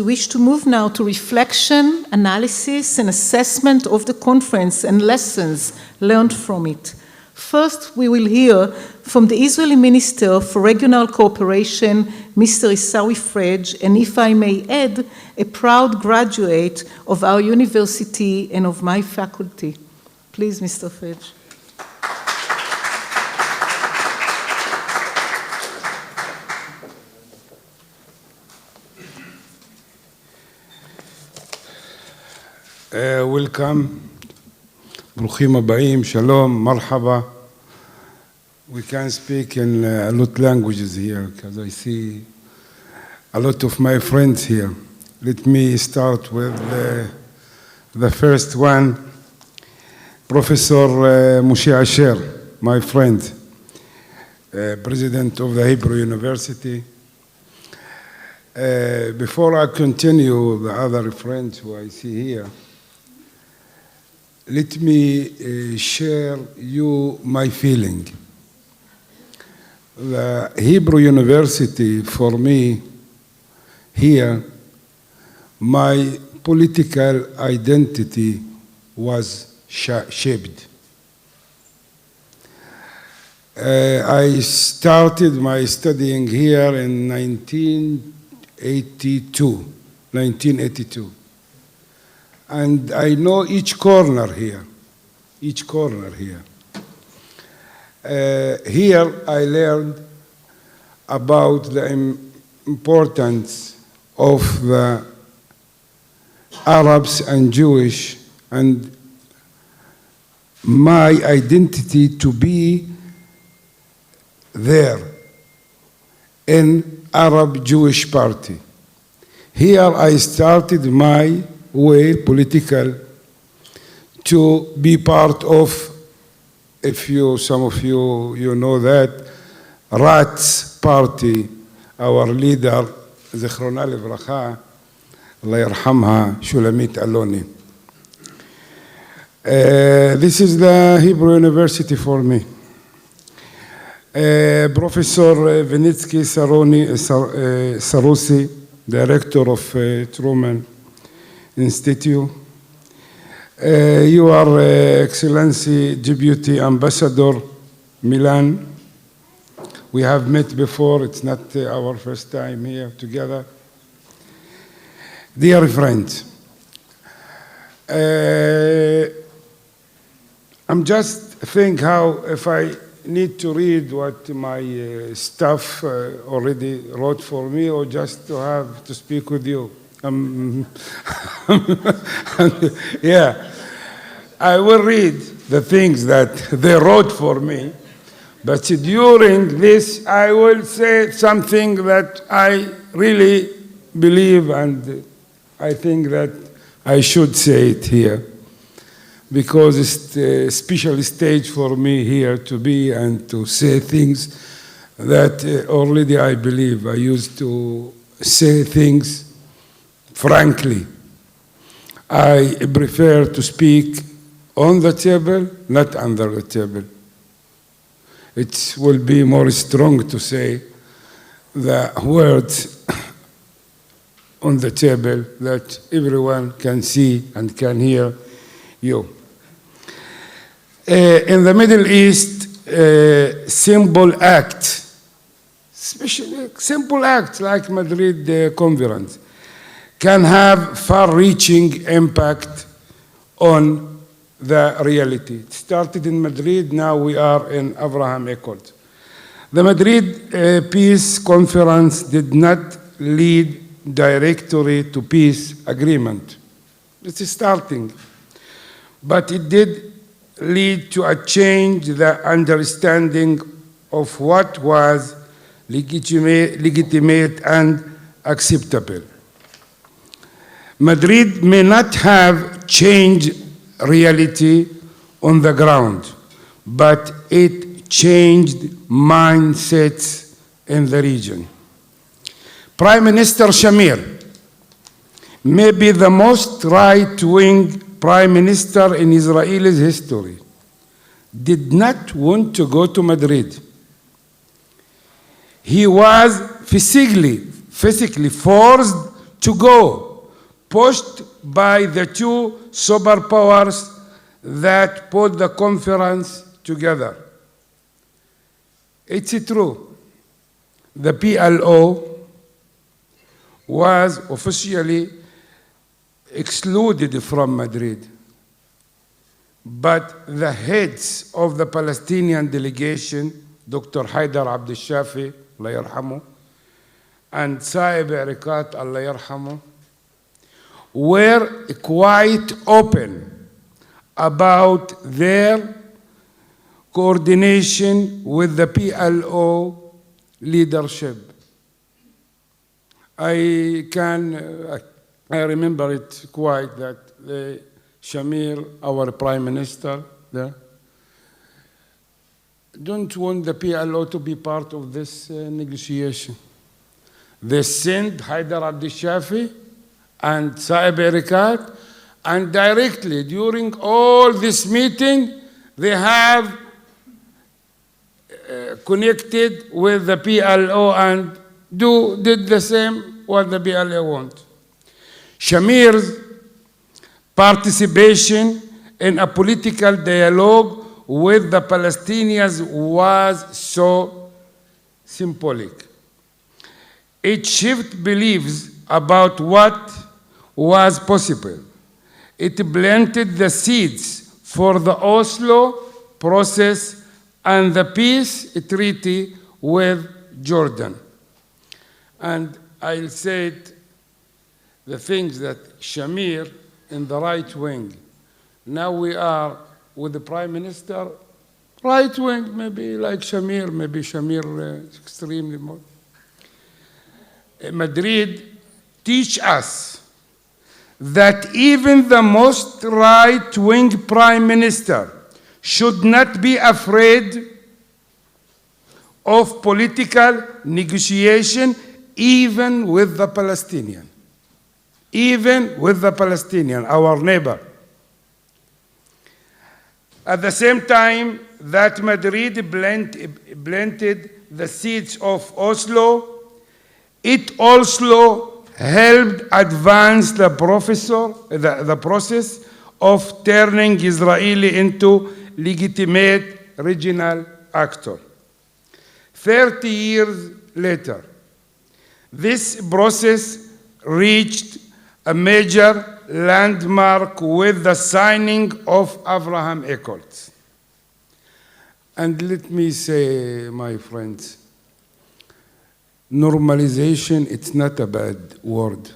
we wish to move now to reflection, analysis, and assessment of the conference and lessons learned from it. First, we will hear from the Israeli Minister for Regional Cooperation, Mr. Issawi Frej, and if I may add, a proud graduate of our university and of my faculty. Please, Mr. Frej. Welcome. ברוכים הבאים, שלום, מרחבה. We can speak in a lot of languages here because I see a lot of my friends here. Let me start with the first one, Professor Moshe Asher, my friend, President of the Hebrew University. Before I continue, the other friends who I see here, let me share you my feeling. The Hebrew University, for me, here, my political identity was shaped. I started my studying here in 1982. And I know each corner here. Here I learned about the importance of the Arabs and Jewish and my identity to be there in Arab Jewish Party. Here I started my way political to be part of, some of you know that, Rat's party, our leader, זיכרונה לברכה, Allah yarhamha, Shulamit Aloni. This is the Hebrew University for me. Professor Vinitsky Sarusi, Director of Truman Institute. You are Excellency Deputy Ambassador Milan. We have met before, it's not our first time here together. Dear friends, I'm just think how if I need to read what my staff already wrote for me or just to have to speak with you. Yeah, I will read the things that they wrote for me, but during this I will say something that I really believe and I think that I should say it here because it's a special stage for me here to be and to say things that already I believe. I used to say things frankly. I prefer to speak on the table, not under the table. It will be more strong to say the words on the table that everyone can see and can hear you. In the Middle East, simple acts, especially simple acts like Madrid conference, can have far-reaching impact on the reality. It started in Madrid, now we are in Abraham Accord. The Madrid Peace Conference did not lead directly to peace agreement. It's starting. But it did lead to a change the understanding of what was legitimate and acceptable. Madrid may not have changed reality on the ground, but it changed mindsets in the region. Prime Minister Shamir may be the most right-wing prime minister in Israel's history, did not want to go to Madrid. He was physically forced to go, pushed by the two superpowers that put the conference together. It's true. The PLO was officially excluded from Madrid, but the heads of the Palestinian delegation, Dr. Haidar Abdel Shafi, Allah yarhamu, and Saeb Erekat, Allah yarhamu, were quite open about their coordination with the PLO leadership. I remember it quite that Shamir, our prime minister, don't want the PLO to be part of this negotiation. They sent Haidar Abdel Shafi and Saeb Erekat, and directly during all this meeting, they have connected with the PLO and did the same what the PLO want. Shamir's participation in a political dialogue with the Palestinians was so symbolic. It shifted beliefs about what was possible. It planted the seeds for the Oslo process and the peace treaty with Jordan. And I'll say it, the things that Shamir in the right wing, now we are with the prime minister, right wing, maybe like Shamir, maybe Shamir extremely more. Madrid teach us that even the most right-wing prime minister should not be afraid of political negotiation, even with the Palestinian. Even with the Palestinian, our neighbor. At the same time that Madrid planted the seeds of Oslo, it also helped advance the process of turning Israel into legitimate regional actor. 30 years later, this process reached a major landmark with the signing of Abraham Accords. And let me say, my friends, normalization, it's not a bad word.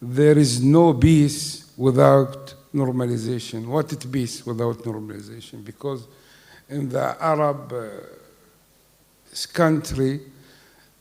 There is no peace without normalization. What is peace without normalization? Because in the Arab country,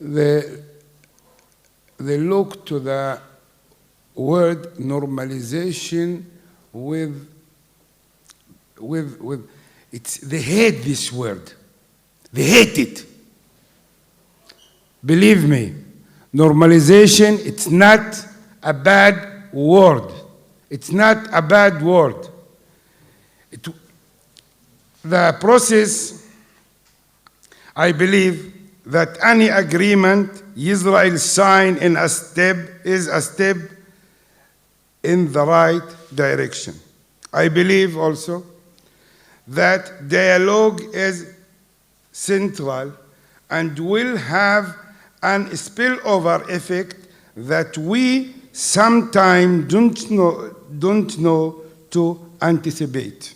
they look to the word normalization with they hate this word. They hate it. Believe me, normalization, it's not a bad word. It's not a bad word. The process, I believe that any agreement Israel signs is a step in the right direction. I believe also that dialogue is central and will have an spillover effect that we sometimes don't know to anticipate,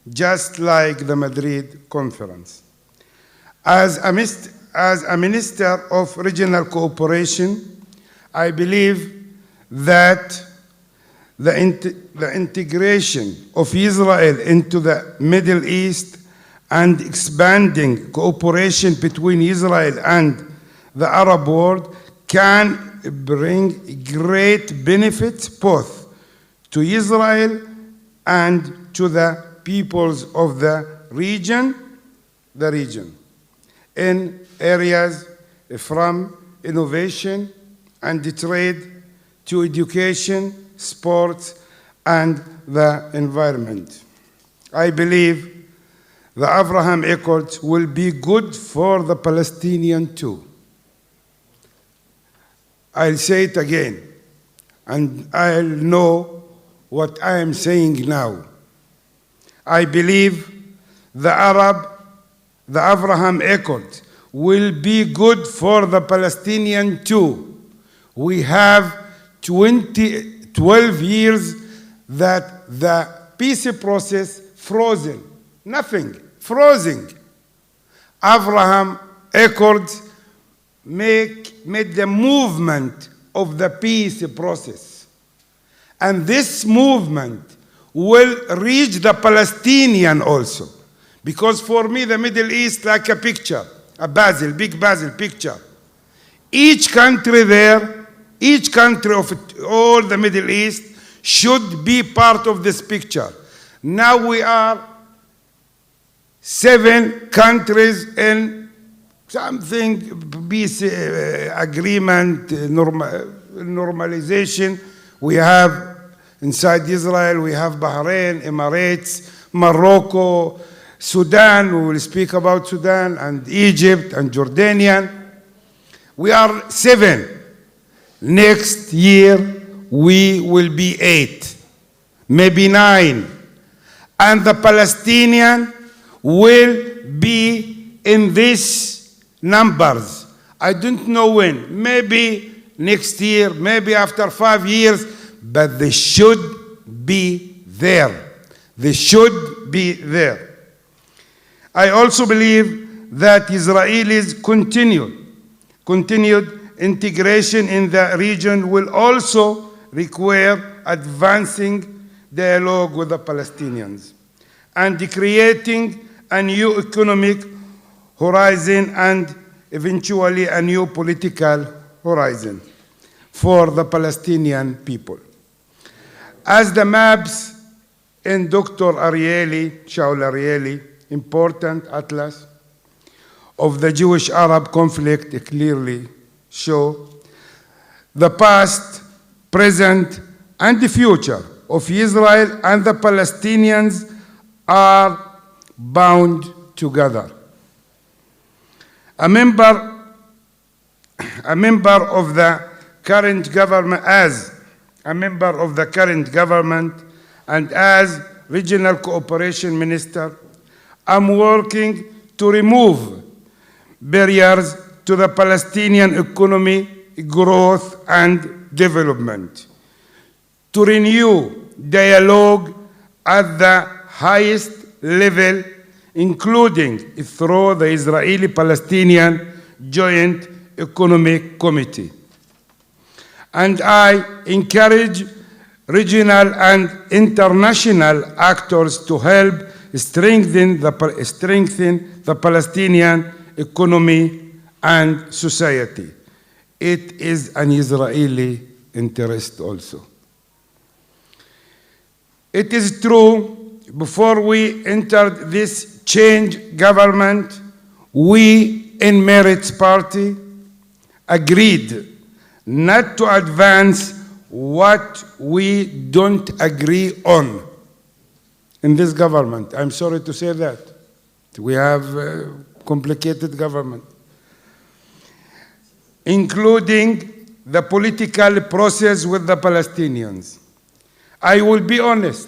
just like the Madrid conference. As a minister of regional cooperation, I believe that the integration of Israel into the Middle East and expanding cooperation between Israel and the Arab world can bring great benefits both to Israel and to the peoples of the region, in areas from innovation and trade to education, sports, and the environment. I believe the Abraham Accords will be good for the Palestinians too. I'll say it again, and I'll know what I am saying now. I believe the Abraham Accord will be good for the Palestinian too. We have 12 years that the peace process frozen, nothing, frozen. Abraham Accords made the movement of the peace process. And this movement will reach the Palestinian also. Because for me, the Middle East like a picture, a Basel, big Basel picture. Each country there, each country of all the Middle East should be part of this picture. Now we are 7 countries in something, peace agreement, normalization. We have inside Israel, we have Bahrain, Emirates, Morocco, Sudan, we will speak about Sudan, and Egypt and Jordanian. We are 7. Next year, we will be 8, maybe 9. And the Palestinian will be in these numbers. I don't know when, maybe next year, maybe after 5 years, but they should be there. They should be there. I also believe that Israelis' continued integration in the region will also require advancing dialogue with the Palestinians and creating a new economic horizon and eventually a new political horizon for the Palestinian people. As the maps in Dr. Shaul Arieli, important atlas of the Jewish-Arab conflict clearly show, the past, present, and the future of Israel and the Palestinians are bound together. A member of the current government, and as regional cooperation minister, I'm working to remove barriers to the Palestinian economy, growth, and development, to renew dialogue at the highest level, including through the Israeli-Palestinian Joint Economic Committee. And I encourage regional and international actors to help strengthen the Palestinian economy and society. It is an Israeli interest also. It is true, before we entered this change government, we in Merit's party agreed not to advance what we don't agree on in this government. I'm sorry to say that. We have a complicated government, including the political process with the Palestinians. I will be honest.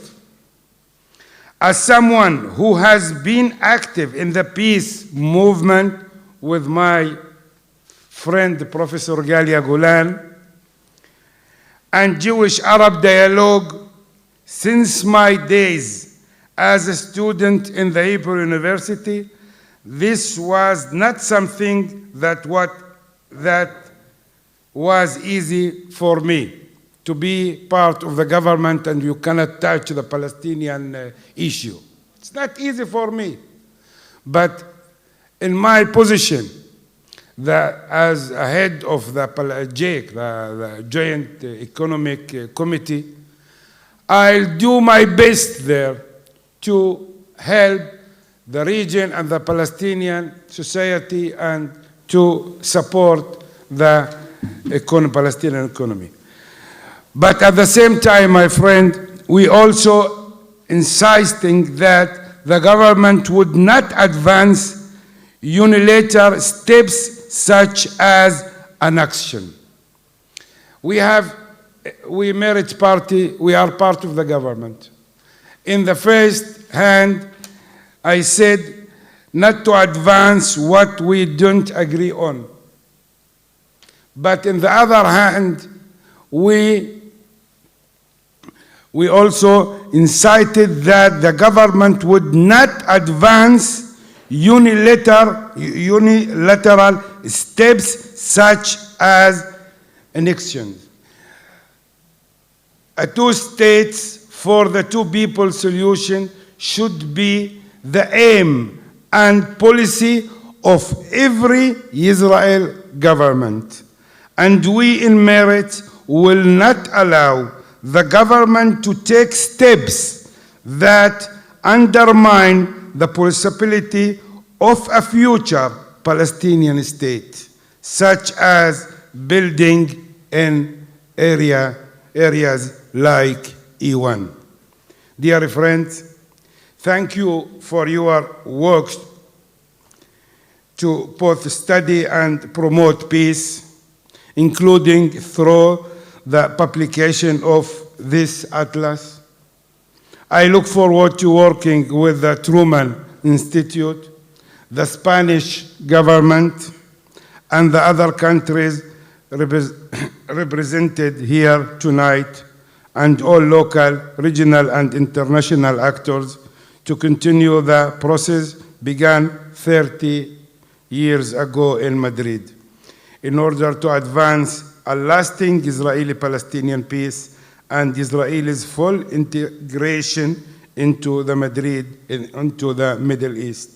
As someone who has been active in the peace movement with my friend Professor Galia Golan and Jewish-Arab dialogue since my days as a student in the Hebrew University, this was not something that was easy for me to be part of the government, and you cannot touch the Palestinian issue. It's not easy for me. But in my position, as a head of the JEC, the Joint Economic Committee, I'll do my best there to help the region and the Palestinian society and to support the Palestinian economy. But at the same time, my friend, we also insisting that the government would not advance unilateral steps such as annexation. we Merit Party, we are part of the government. In the first hand, I said not to advance what we don't agree on. But in the other hand, we also incited that the government would not advance unilateral steps such as annexation. A two states for the two people solution should be the aim and policy of every Israel government. And we in Merit will not allow the government to take steps that undermine the possibility of a future Palestinian state, such as building in areas like E1. Dear friends, thank you for your work to both study and promote peace, including through the publication of this atlas. I look forward to working with the Truman Institute, the Spanish government, and the other countries represented here tonight, and all local, regional, and international actors to continue the process began 30 years ago in Madrid in order to advance a lasting Israeli-Palestinian peace and Israel's full integration into the Middle East.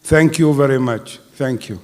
Thank you very much. Thank you.